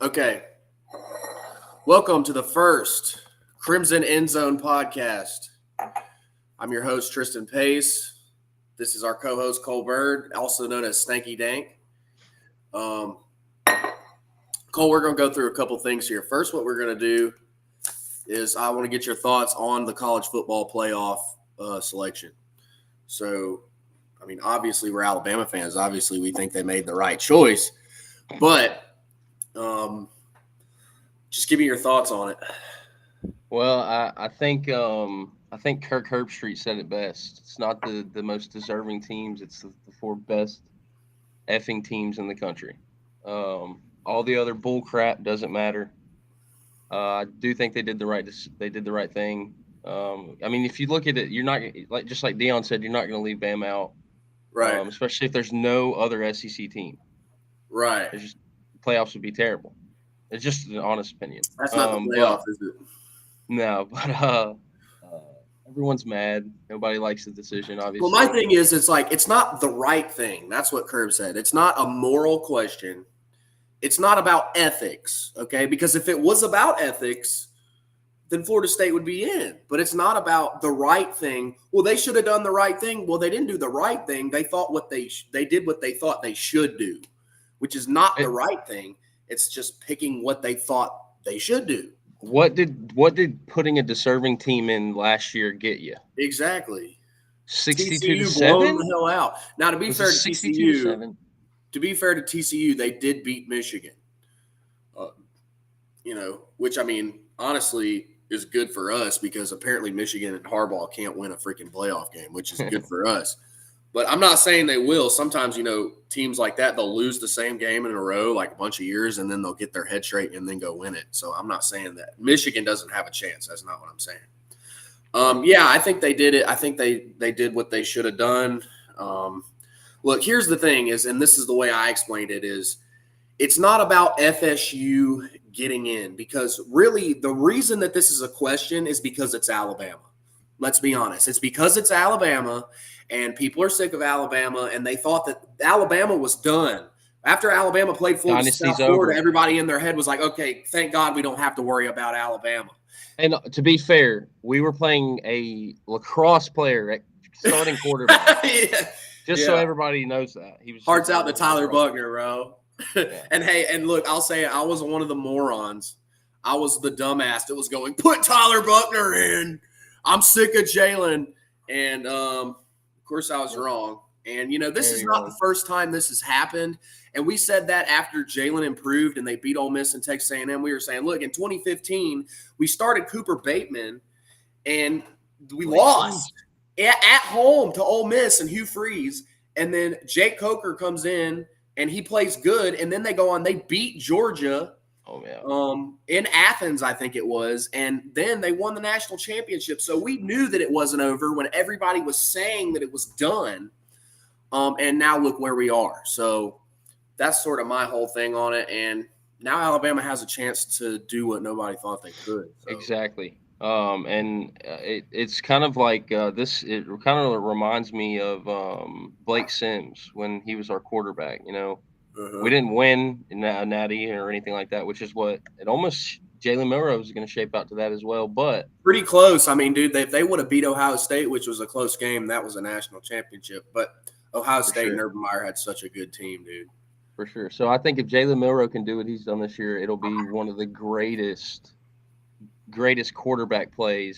Okay. Welcome to the first Crimson End Zone podcast. I'm your host, Tristan Pace. This is our co host, Cole Bird, also known as Stanky Dank. Um, Cole, we're going to go through a couple things here. First, what we're going to do is I want to get your thoughts on the college football playoff selection. So, obviously, we're Alabama fans. Obviously, we think they made the right choice. But just give me your thoughts on it. Well, I think Kirk Herbstreit said it best. It's not the most deserving teams; it's the four best effing teams in the country. All the other bull crap doesn't matter. I do think they did the right thing. If you look at it, you're not like Dion said, you're not going to leave Bam out, Right. especially if there's no other SEC team. Right. It's just playoffs would be terrible. It's just an honest opinion. That's not the But playoff, is it? no, but uh, everyone's mad. Nobody likes the decision, Well, my obviously. thing is, it's like it's not the right thing. That's what Curb said. It's not a moral question. It's not about ethics, okay? Because if it was about ethics, then Florida State would be in. But it's not about the right thing. Well, they should have done the right thing. Well, they didn't do the right thing. They thought they did what they thought they should do, which is not the It, right thing. It's just picking what they thought they should do. what did putting a deserving team in last year get you? Exactly. 62 to TCU blown the 7? hell out. Now, Was it 62 to 7? To be fair to TCU, they did beat Michigan. Uh, which honestly is good for us because apparently Michigan and Harbaugh can't win a freaking playoff game, which is good for us. But I'm not saying they will. Sometimes, teams like that, they'll lose the same game in a row like a bunch of years and then they'll get their head straight and then go win it. So I'm not saying that. Michigan doesn't have a chance. That's not what I'm saying. Yeah, I think they did it. I think they did what they should have done. Look, here's the thing is, and this is the way I explained it, is it's not about FSU getting in because really the reason that this is a question is because it's Alabama. Let's be honest. It's because it's Alabama and people are sick of Alabama and they thought that Alabama was done. After Alabama played Florida Dynasty's South Florida, over. everybody in their head was like, okay, thank God we don't have to worry about Alabama. And to be fair, we were playing a lacrosse player at starting quarterback. Yeah. Just so everybody knows that. He was Hearts just out to Tyler lacrosse. Buckner, bro. Yeah. And hey, and look, I'll say it, I was one of the morons. I was the dumbass that was going, put Tyler Buckner in. I'm sick of Jalen. And of course, I was wrong. And, this is not the first time this has happened. And we said that after Jalen improved and they beat Ole Miss and Texas A&M. We were saying, look, in 2015, we started Cooper Bateman and we lost at home to Ole Miss and Hugh Freeze. And then Jake Coker comes in and he plays good. And then they go on, they beat Georgia. Oh, yeah. In Athens, I think it was, and then they won the national championship. So we knew that it wasn't over when everybody was saying that it was done. And now look where we are. So that's sort of my whole thing on it. And now Alabama has a chance to do what nobody thought they could. So. Exactly. It's kind of like this. It kind of reminds me of Blake Sims when he was our quarterback. We didn't win a natty or anything like that, which is what it almost Jalen Milroe is going to shape out to that as well. But pretty close. Dude, if they would have beat Ohio State, which was a close game, that was a national championship. But Ohio State and Urban Meyer had such a good team, dude. For sure. So I think if Jalen Milroe can do what he's done this year, it'll be one of the greatest quarterback play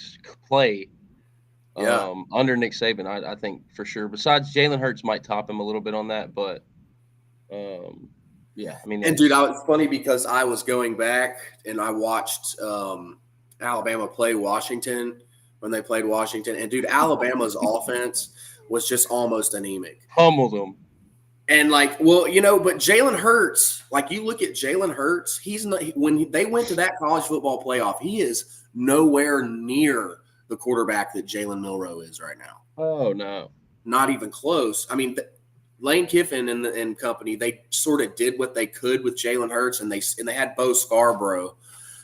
under Nick Saban. I think for sure. Besides, Jalen Hurts might top him a little bit on that, but yeah. And dude, it's funny because I was going back and I watched Alabama play Washington when they played Washington, and dude, Alabama's offense was just almost anemic. Pummeled them. And but Jalen Hurts, like you look at Jalen Hurts, he's not, when they went to that college football playoff, he is nowhere near the quarterback that Jalen Milroe is right now. Oh no, not even close. Lane Kiffin and company, they sort of did what they could with Jalen Hurts, and they had Bo Scarborough,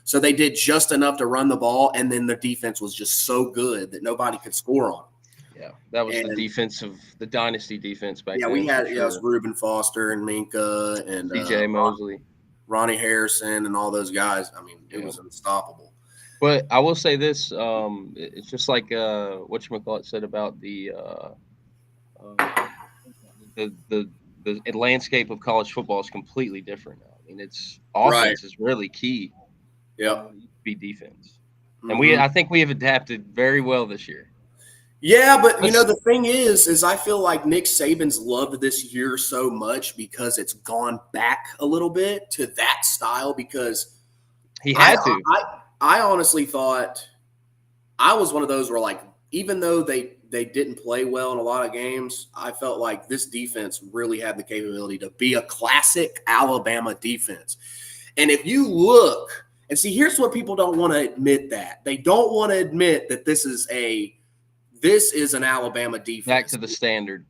so they did just enough to run the ball, and then the defense was just so good that nobody could score on them. Yeah, that was the dynasty defense back then. Yeah, we had it was Reuben Foster and Minka and C.J. Mosley. Ronnie Harrison and all those guys. I mean, it Yeah. was unstoppable. But I will say this: it's just like whatchamacallit said about uh, the landscape of college football is completely different now. I mean, it's Right. offense is really key Yep. what used to be defense, and Mm-hmm. I think we have adapted very well this year. Yeah, but Let's, the thing is I feel like Nick Saban's loved this year so much because it's gone back a little bit to that style. Because he I had to. I honestly thought I was one of those where, like, even though they didn't play well in a lot of games, I felt like this defense really had the capability to be a classic Alabama defense. And if you look and see, here's what people don't want to admit: that they don't want to admit that this is an Alabama defense. Back to the standard.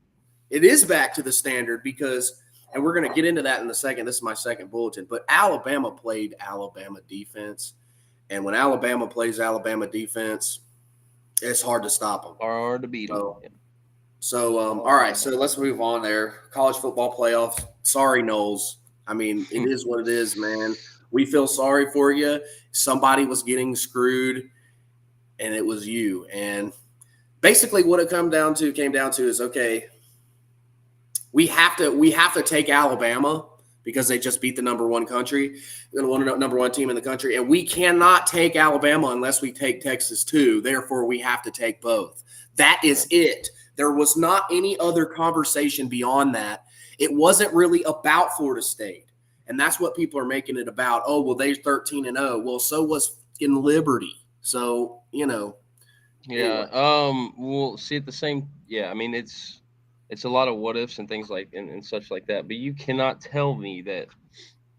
It is back to the standard because, and we're going to get into that in a second. This is my second bulletin, but Alabama played Alabama defense. And when Alabama plays Alabama defense, it's hard to stop them. Hard to beat them. All right. So let's move on there. College football playoffs. Sorry, Knowles. I mean, it is what it is, man. We feel sorry for you. Somebody was getting screwed, and it was you. And basically what it came down to is, okay, we have to take Alabama because they just beat the number one team in the country, and we cannot take Alabama unless we take Texas too. Therefore, we have to take both. That is it. There was not any other conversation beyond that. It wasn't really about Florida State, and that's what people are making it about. Oh, well, they're 13-0. Well, so was in Liberty. So Yeah. Anyway. We'll see at the same. Yeah. I mean, it's a lot of what ifs and things like and such like that. But you cannot tell me that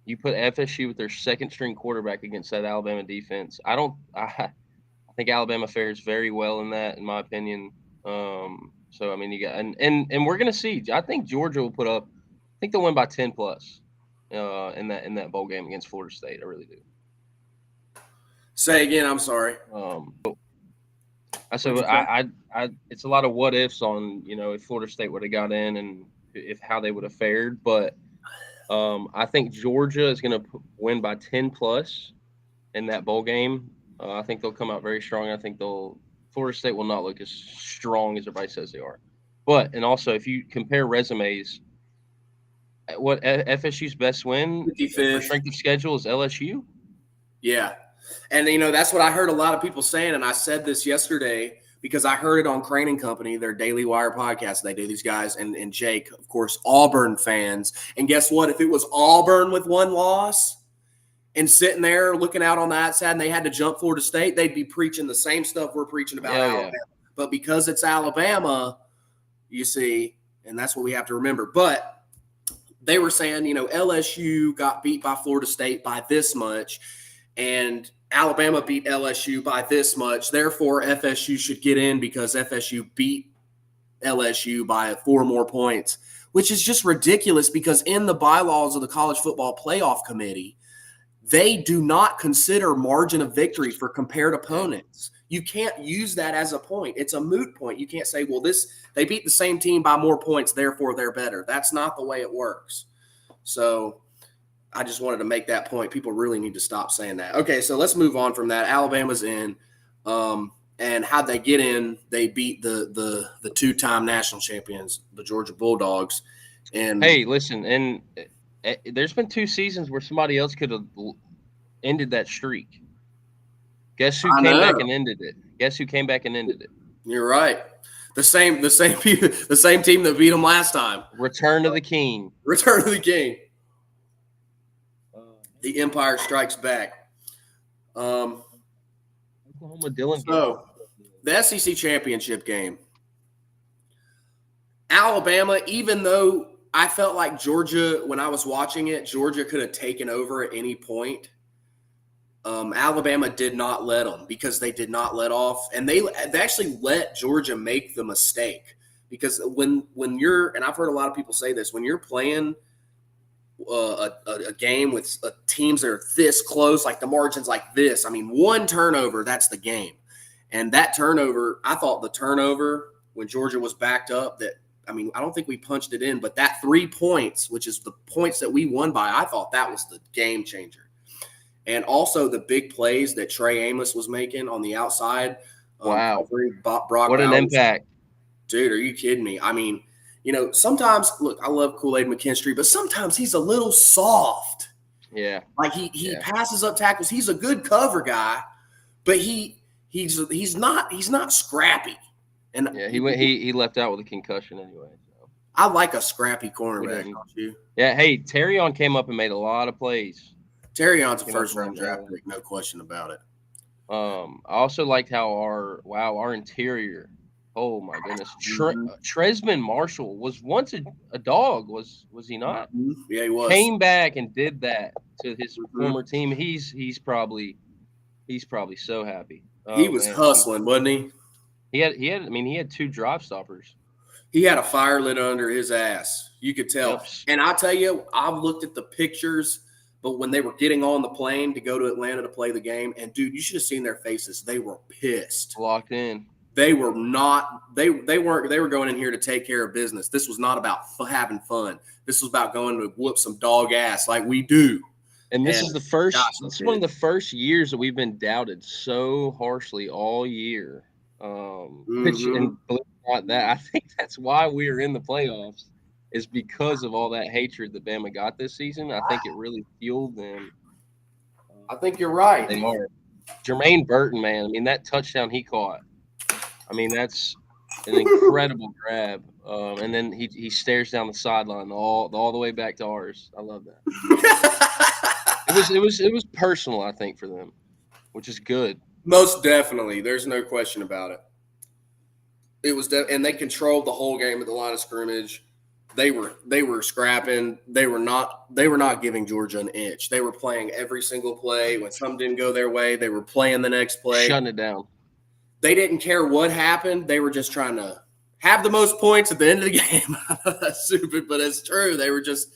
you put FSU with their second string quarterback against that Alabama defense. I think Alabama fares very well in that, in my opinion. So I mean, you got and we're gonna see. I think Georgia will put up. I think they'll win by 10 plus in that bowl game against Florida State. I really do. Say again. I'm sorry. It's a lot of what ifs on if Florida State would have got in and if how they would have fared, but I think Georgia is going to win by 10 plus in that bowl game. I think they'll come out very strong. I think Florida State will not look as strong as everybody says they are. But and also if you compare resumes, what FSU's best win for strength of schedule is LSU. Yeah. And, that's what I heard a lot of people saying. And I said this yesterday because I heard it on Crane and Company, their Daily Wire podcast. They do, these guys, and Jake, of course, Auburn fans. And guess what? If it was Auburn with one loss and sitting there looking out on that side and they had to jump Florida State, they'd be preaching the same stuff we're preaching about Alabama. Yeah. But because it's Alabama, you see, and that's what we have to remember. But they were saying, LSU got beat by Florida State by this much, and Alabama beat LSU by this much. Therefore, FSU should get in because FSU beat LSU by 4 more points, which is just ridiculous because in the bylaws of the College Football Playoff Committee, they do not consider margin of victory for compared opponents. You can't use that as a point. It's a moot point. You can't say, well, they beat the same team by more points, therefore they're better. That's not the way it works. So I just wanted to make that point. People really need to stop saying that. Okay, so let's move on from that. Alabama's in. And how'd they get in? They beat the two-time national champions, the Georgia Bulldogs. And hey, listen, and there's been 2 seasons where somebody else could have ended that streak. Guess who came back and ended it? You're right. The same team that beat them last time. Return to the King. The Empire Strikes Back. Oklahoma Dylan. So, the SEC championship game. Alabama, even though I felt like Georgia, when I was watching it, Georgia could have taken over at any point. Alabama did not let them because they did not let off. And they actually let Georgia make the mistake. Because when you're, and I've heard a lot of people say this, when you're playing a game with teams that are this close, like the margins like this, I mean, one turnover, that's the game. And that turnover, I thought the turnover when Georgia was backed up, that I mean, I don't think we punched it in, but that 3 points, which is the points that we won by, I thought that was the game changer. And also the big plays that Trey Amos was making on the outside. Wow. Brock What an Bowers. impact. Dude, are you kidding me? I mean, sometimes, look, I love Kool-Aid McKinstry, but sometimes he's a little soft. Yeah. Like he passes up tackles. He's a good cover guy, but he's not scrappy. And yeah, he left out with a concussion anyway. So. I like a scrappy cornerback, don't you? Yeah, hey, Terrion came up and made a lot of plays. Terrion's a first-round draft pick, no question about it. I also liked how our interior. Oh my goodness, Tresman Marshall was once a dog, was he not? Yeah, he was. Came back and did that to his former team. He's probably so happy. He was hustling, wasn't he? He had 2 drop stoppers. He had a fire lit under his ass. You could tell. Yep. And I tell you, I've looked at the pictures, but when they were getting on the plane to go to Atlanta to play the game, and dude, you should have seen their faces. They were pissed. Locked in. They were not. They were going in here to take care of business. This was not about having fun. This was about going to whoop some dog ass like we do. And this is the first. This is one of the first years that we've been doubted so harshly all year. And believe it or not, that I think that's why we're in the playoffs, is because of all that hatred that Bama got this season. I think it really fueled them. I think you're right. They are. Jermaine Burton, man. I mean, that touchdown he caught. I mean, that's an incredible grab. And then he stares down the sideline all the way back to ours. I love that. It was personal, I think, for them, which is good. Most definitely. There's no question about it. It was and they controlled the whole game at the line of scrimmage. They were scrapping. They were not giving Georgia an inch. They were playing every single play. When something didn't go their way, they were playing the next play. Shutting it down. They didn't care what happened. They were just trying to have the most points at the end of the game. That's stupid, but it's true. They were just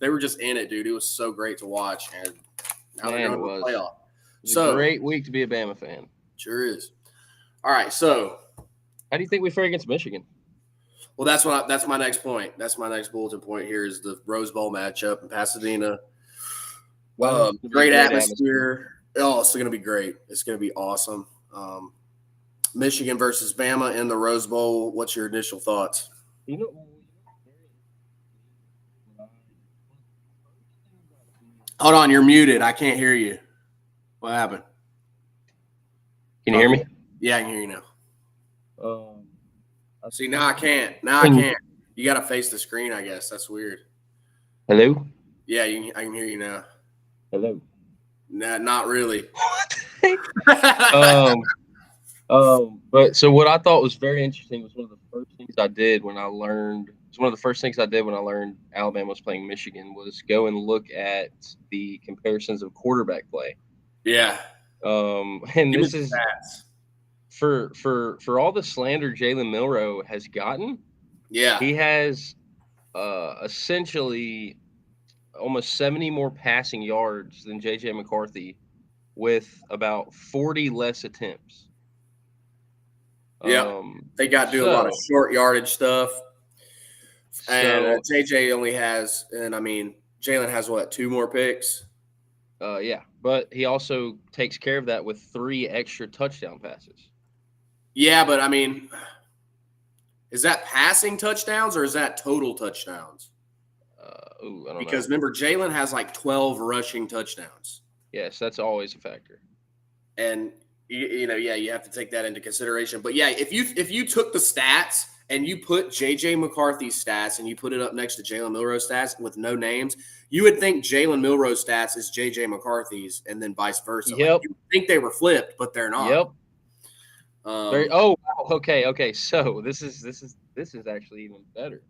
in it, dude. It was so great to watch. And now they're going to the playoff. It's a great week to be a Bama fan. Sure is. All right, so how do you think we fare against Michigan? Well, that's my next point. That's my next bulletin point here is the Rose Bowl matchup in Pasadena. Great atmosphere. Oh, it's going to be great. It's going to be awesome. Michigan versus Bama in the Rose Bowl. What's your initial thoughts? Hold on, you're muted. I can't hear you. What happened? Can you hear me? Yeah, I can hear you now. See, now I can't. Now I can't. You got to face the screen, I guess. That's weird. Hello? Yeah, I can hear you now. Hello? Nah, not really. But so what I thought was very interesting was one of the first things I did when I learned Alabama was playing Michigan was go and look at the comparisons of quarterback play. Yeah. And this is for all the slander Jalen Milroe has gotten. Yeah. He has essentially almost 70 more passing yards than J.J. McCarthy with about 40 less attempts. Yeah, they got to do a lot of short yardage stuff. And JJ only has, and I mean, Jalen has what, 2 more picks? Yeah, but he also takes care of that with 3 extra touchdown passes. Yeah, but I mean, is that passing touchdowns or is that total touchdowns? I don't know. Because remember, Jalen has like 12 rushing touchdowns. Yes, that's always a factor. And you have to take that into consideration. But yeah, if you took the stats and you put J.J. McCarthy's stats and you put it up next to Jalen Milroe's stats with no names, you would think Jalen Milroe's stats is J.J. McCarthy's and then vice versa. Yep. Like, you would think they were flipped, but they're not. Yep. Okay. So this is actually even better.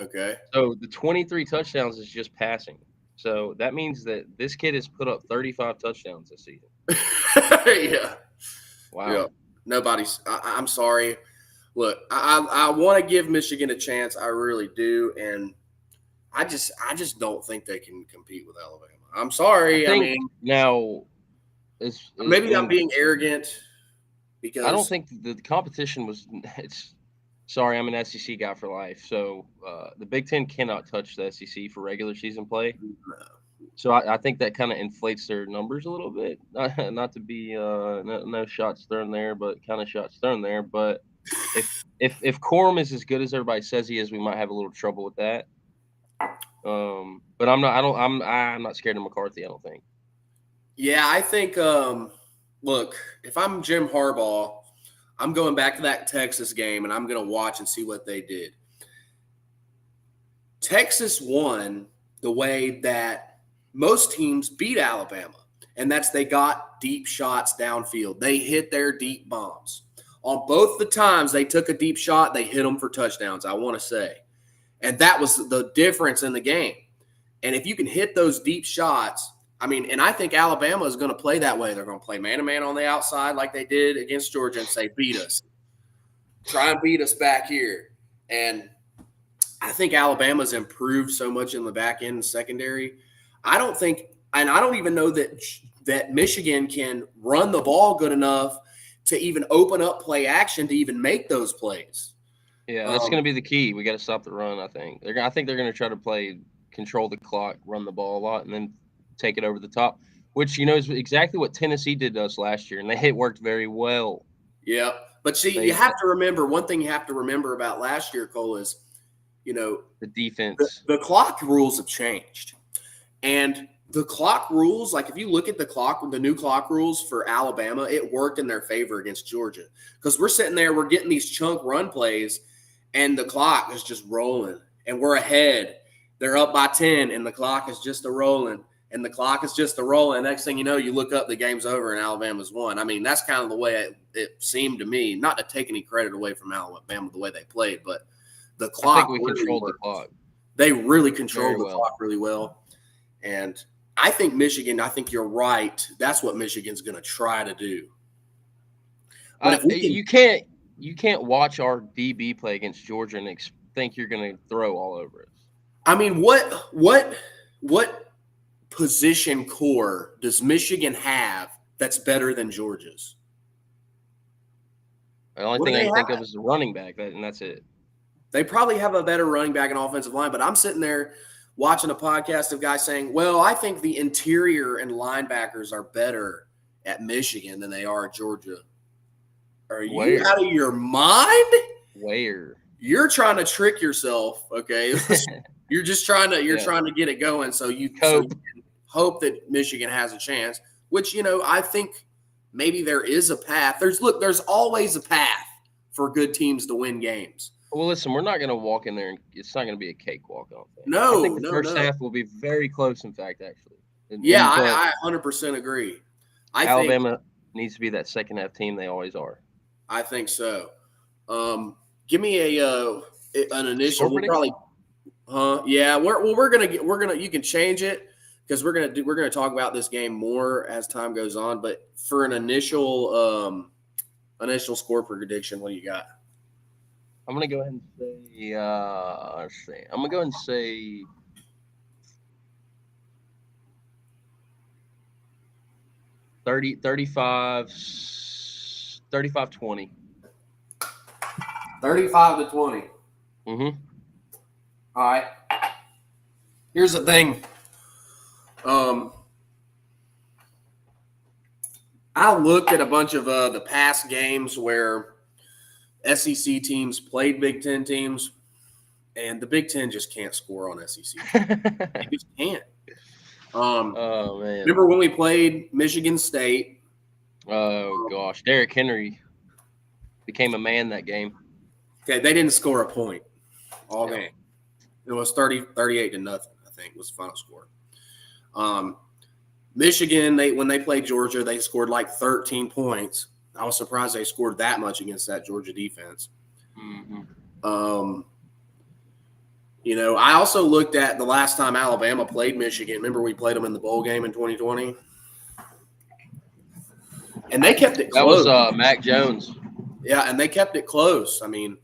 Okay. So the 23 touchdowns is just passing. So that means that this kid has put up 35 touchdowns this season. Yeah. Wow. Yeah. Nobody's. I'm sorry. Look, I want to give Michigan a chance. I really do, and I just don't think they can compete with Alabama. I'm sorry. I mean, now maybe I'm being arrogant because I don't think the competition was. Sorry, I'm an SEC guy for life. So the Big Ten cannot touch the SEC for regular season play. So I think that kind of inflates their numbers a little bit. Not to be no shots thrown there, but kind of shots thrown there. But if Corum is as good as everybody says he is, we might have a little trouble with that. But I'm not. I don't. I'm not scared of McCarthy. I don't think. Yeah, I think. Look, if I'm Jim Harbaugh, I'm going back to that Texas game and I'm going to watch and see what they did. Texas won the way that most teams beat Alabama, and that's they got deep shots downfield. They hit their deep bombs. On both the times they took a deep shot, they hit them for touchdowns, I want to say. And that was the difference in the game. And if you can hit those deep shots, I mean, and I think Alabama is going to play that way. They're going to play man-to-man on the outside like they did against Georgia and say, beat us. Try and beat us back here. And I think Alabama's improved so much in the back end and secondary. I don't think – and I don't even know that Michigan can run the ball good enough to even open up play action to even make those plays. Yeah, that's going to be the key. We got to stop the run, I think. I think they're going to try to control the clock, run the ball a lot, and then take it over the top, which, is exactly what Tennessee did to us last year, and it worked very well. Yeah. But see, you have to remember – one thing you have to remember about last year, Cole, is – the defense. The clock rules have changed. And the clock rules, like if you look at the new clock rules for Alabama, it worked in their favor against Georgia. Because we're sitting there, we're getting these chunk run plays, and the clock is just rolling. And we're ahead. They're up by 10, and the clock is just a-rolling. And the clock is just a-rolling. Next thing you know, you look up, the game's over, and Alabama's won. I mean, that's kind of the way it seemed to me. Not to take any credit away from Alabama, the way they played, but the clock. I think we controlled the clock. They really controlled the clock really well. And I think Michigan, I think you're right. That's what Michigan's going to try to do. But you can't watch our DB play against Georgia and think you're going to throw all over us. I mean, what position core does Michigan have that's better than Georgia's? The only thing I can think of is the running back, and that's it. They probably have a better running back and offensive line, but I'm sitting there watching a podcast of guys saying, well, I think the interior and linebackers are better at Michigan than they are at Georgia. Are you out of your mind? Where? You're trying to trick yourself, okay? You're just trying to get it going so you can hope that Michigan has a chance, which, I think maybe there is a path. There's always a path for good teams to win games. Well, listen, we're not going to walk in there, and it's not going to be a cakewalk, I don't think. No, I think the first half will be very close, in fact, actually. I 100% agree. Alabama needs to be that second-half team they always are. I think so. Give me an initial. We'll probably, yeah. We're gonna. You can change it because we're gonna talk about this game more as time goes on. But for an initial score prediction, what do you got? I'm going to go ahead and say, let's see. I'm going to go ahead and say 35-20. 35-20. Mm-hmm. All right. Here's the thing. I looked at a bunch of the past games where SEC teams played Big Ten teams, and the Big Ten just can't score on SEC. They just can't. Oh, man. Remember when we played Michigan State? Oh, gosh. Derrick Henry became a man that game. Okay, they didn't score a point all game. It was 38-0, I think, was the final score. Michigan, when they played Georgia, they scored like 13 points. I was surprised they scored that much against that Georgia defense. Mm-hmm. I also looked at the last time Alabama played Michigan. Remember we played them in the bowl game in 2020? And they kept it close. That was Mac Jones. Yeah, and they kept it close. I mean,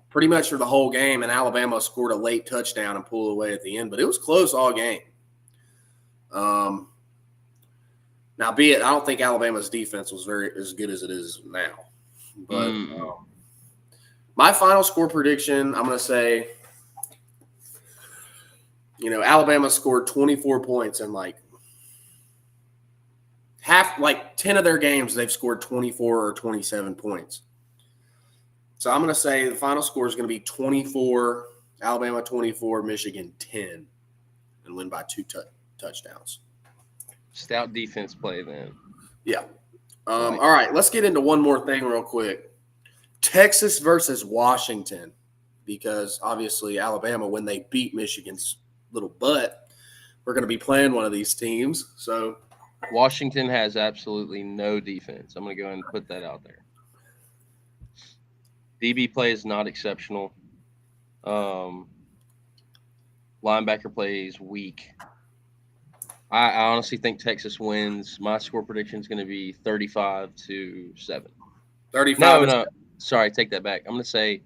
pretty much for the whole game, and Alabama scored a late touchdown and pulled away at the end. But it was close all game. Now, be it, I don't think Alabama's defense was very as good as it is now. But My final score prediction, I'm going to say, Alabama scored 24 points in like 10 of their games, they've scored 24 or 27 points. So I'm going to say the final score is going to be 24, Alabama 24, Michigan 10, and win by 2 touchdowns. Stout defense play then. Yeah. All right, let's get into one more thing real quick. Texas versus Washington, because obviously Alabama, when they beat Michigan's little butt, we're going to be playing one of these teams. So Washington has absolutely no defense. I'm going to go ahead and put that out there. DB play is not exceptional. Linebacker play is weak. I honestly think Texas wins. My score prediction is going to be 35-7. 35. No. Sorry, take that back. I'm going to say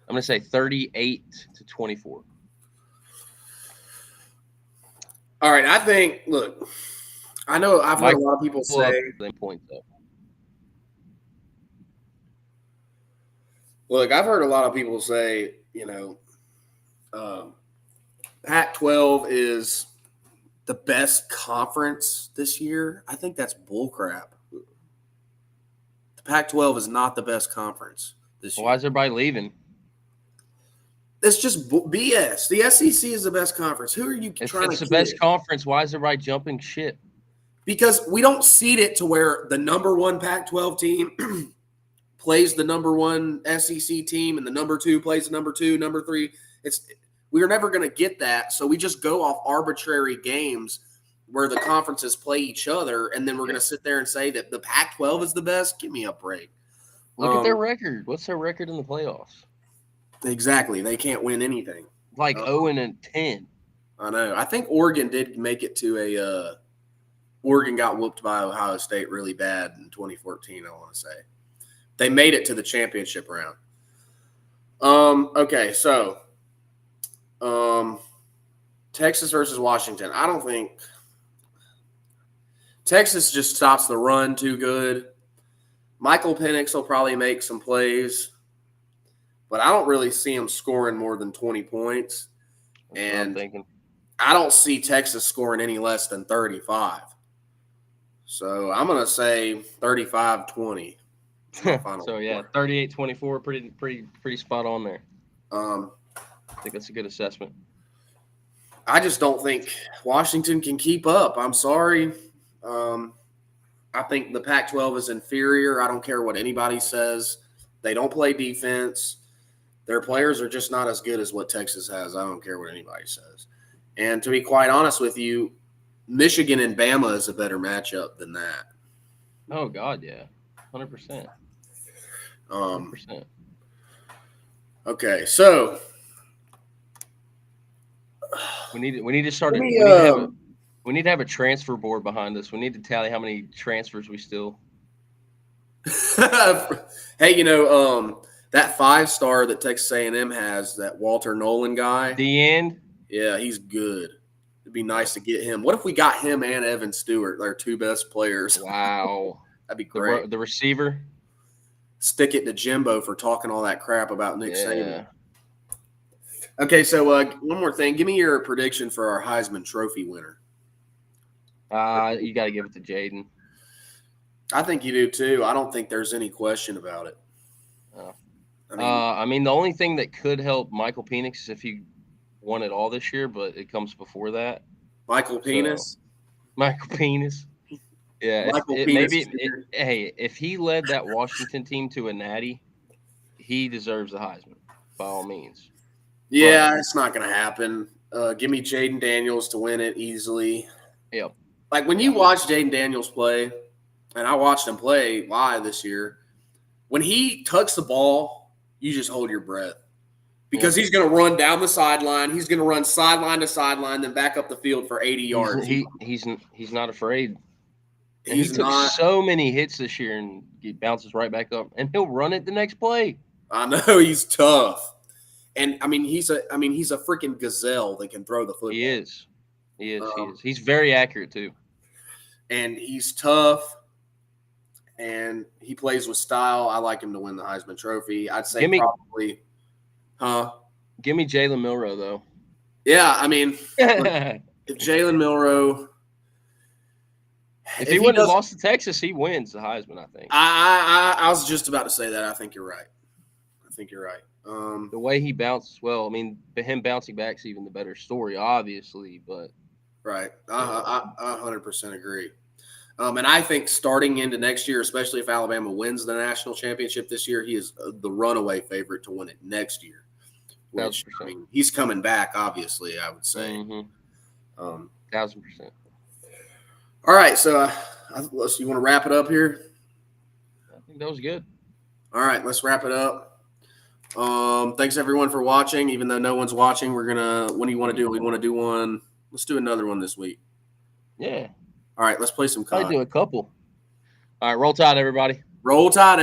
38-24. All right, I think. Look, I know I've heard a lot of people say. Points up. Look, I've heard a lot of people say, Pac-12 is the best conference this year. I think that's bullcrap. The Pac-12 is not the best conference this year. Why is everybody leaving? It's just BS. The SEC is the best conference. Who are you trying to It's the best conference. Why is everybody jumping ship? Because we don't seed it to where the number one Pac-12 team plays the number one SEC team and the number 2 plays the number 2, number 3. We're never going to get that. So we just go off arbitrary games where the conferences play each other, and then we're going to sit there and say that the Pac-12 is the best. Give me a break. Look at their record. What's their record in the playoffs? Exactly. They can't win anything. Like 0-10. I know. I think Oregon did make it to Oregon got whooped by Ohio State really bad in 2014, I want to say. They made it to the championship round. Okay, so Texas versus Washington. I don't think Texas just stops the run too good. Michael Penix will probably make some plays, but I don't really see him scoring more than 20 points. That's what I'm thinking. I don't see Texas scoring any less than 35. So I'm going to say 35-20. So yeah, 38-24, pretty spot on there. I think that's a good assessment. I just don't think Washington can keep up. I'm sorry. I think the Pac-12 is inferior. I don't care what anybody says. They don't play defense. Their players are just not as good as what Texas has. I don't care what anybody says. And to be quite honest with you, Michigan and Bama is a better matchup than that. Oh God, yeah, 100%. 100%. Okay, so we need to start. We need to have a transfer board behind us. We need to tally how many transfers we still. Hey, that 5-star that Texas A&M has, that Walter Nolan guy. The end. Yeah, he's good. It'd be nice to get him. What if we got him and Evan Stewart, their 2 best players? Wow. That'd be great. The receiver. Stick it to Jimbo for talking all that crap about Nick Saban. Okay, so one more thing. Give me your prediction for our Heisman Trophy winner. You got to give it to Jaden. I think you do too. I don't think there's any question about it. I mean, the only thing that could help Michael Penix is if he won it all this year, but it comes before that. Michael Penis. Yeah, Michael Penis. If he led that Washington team to a natty, he deserves the Heisman by all means. Yeah, it's not going to happen. Give me Jaden Daniels to win it easily. Yep. Like when you watch Jaden Daniels play, and I watched him play live this year, when he tucks the ball, you just hold your breath. Because he's going to run down the sideline. He's going to run sideline to sideline, then back up the field for 80 yards. He's not afraid. And he took so many hits this year, and he bounces right back up, and he'll run it the next play. I know he's tough, and he's a freaking gazelle that can throw the football. He is. He's very accurate too, and he's tough. and he plays with style. I like him to win the Heisman Trophy. I'd say Give me probably, huh? Give me Jalen Milroe though. Yeah, I mean, look, if Jalen Milroe, If he wouldn't have lost to Texas, he wins the Heisman, I think. I was just about to say that. I think you're right. The way he bounced, well, I mean, him bouncing back is even the better story, obviously, but right. I 100% agree. And I think starting into next year, especially if Alabama wins the national championship this year, he is the runaway favorite to win it next year. Which, 1,000%. I mean, he's coming back, obviously, I would say. 1,000%. All right, so you want to wrap it up here? I think that was good. All right, let's wrap it up. Thanks everyone for watching. Even though no one's watching, we're gonna. What do you want to do? We want to do one. Let's do another one this week. Yeah. All right, let's play some I COD. do a couple. All right, roll tide, everybody. Roll tide.